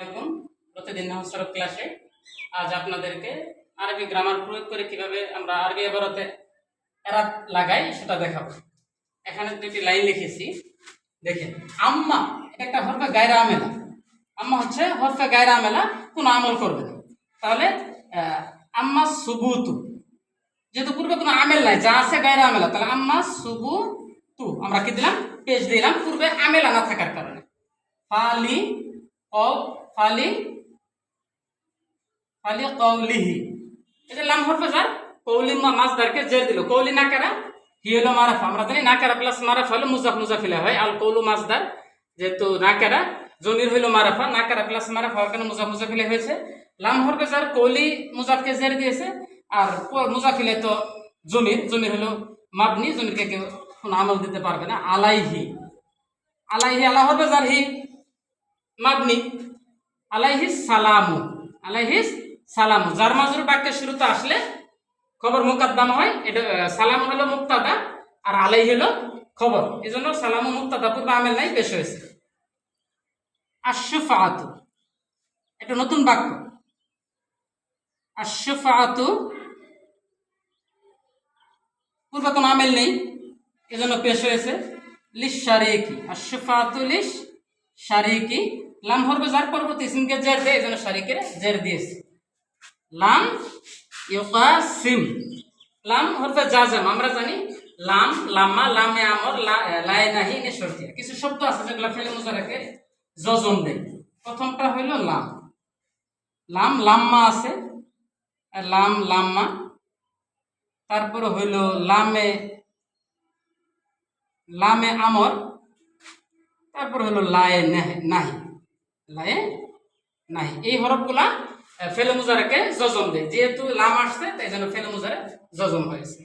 আসসালামু প্রতিদিন সড়ক ক্লাসে আজ আপনাদেরকে আরবি গ্রামার প্রয়োগ করে কিভাবে আমরা আরবি ইবারতে এরাব লাগাই সেটা দেখাবো। এখানে দুটি লাইন লিখেছি, দেখেন। আম্মা এটা একটা হরফে গায়রা আমেলা। আম্মা হচ্ছে হরফে গায়রা আমেলা, কোনো আমল করবে না। তাহলে আম্মা সুবুতু, যেহেতু পূর্বে কোনো আমেল নাই, যা আছে গায়রা আমেলা, তাহলে আম্মা সুবুতু আমরা কি দিলাম, পেশ দিলাম, পূর্বে আমেলা না থাকার কারণে। ফালি ফালি ফালি কওলিহি, এটা লাম হরফে জার, কওলি মাসদারকে জের দিল। কওলি নাকারা, হি হলো মারাফা। আমরা জানি নাকারা প্লাস মারাফা হলো মুজাফ মুজাফিলা হয়। আল কওলু মাসদার, যেহেতু নাকারা, জমির হইল মারাফা, নাকারা প্লাস মারাফা হওয়ার কারণে মুজাফ মুজাফিলা হয়েছে। লাম হরফে জার, কওলি মুজাফকে জের দিয়েছে, আর মুজাফিলে তো জমির হলো মাবনি, জমিরকে কেউ কোনো আমল দিতে পারবে না। আলাইহি, আলাইহি আলা হরফে জার, হি মাবনি। আলাইহিস সালামু, আলাইহিস সালামু, যার মাজরুর বাক্যের শুরুতে আসলে খবর মুকদ্দম হয়। এটা সালাম হলো মুক্তাদা আর আলাইহি হলো খবর, এজন্য সালামু মুক্তাদা, পূর্বে আমেল নাই, পেশ হয়েছে। আশ-শাফাআতু, এটা নতুন বাক্য। আশ-শাফাআতু পূর্বে কোনো আমেল নেই, এজন্য পেশ হয়েছে। লিশ শারিকি, আশ-শাফাআতু লিশ শারিকি, লাম হরফে জার পরবর্তী ইসমকে জের দেয়, এজন্য শারিকের জের দিয়েছে। লাম ইউকাসিম, লাম হরফে জাজম, আমরা জানি লাম, লাম্মা, লামে আমর, লাই নাহি, নে শর্তিয়া। কিছু শব্দ আছে যেগুলো ফেলে মুজারাকে জজম দেয়। প্রথমটা হইল লাম, লাম লাম্মা আছে, লাম লাম্মা। তারপরে হইল লামে লামে আমর, তারপর হলো লায়ে নাহি, লায়ে নাহি। এই হরফগুলা ফেলে মুজারাকে জজম দেয়, যেহেতু লাম আসছে তাই জন্য ফেলে মুজারে জজম হয়েছে।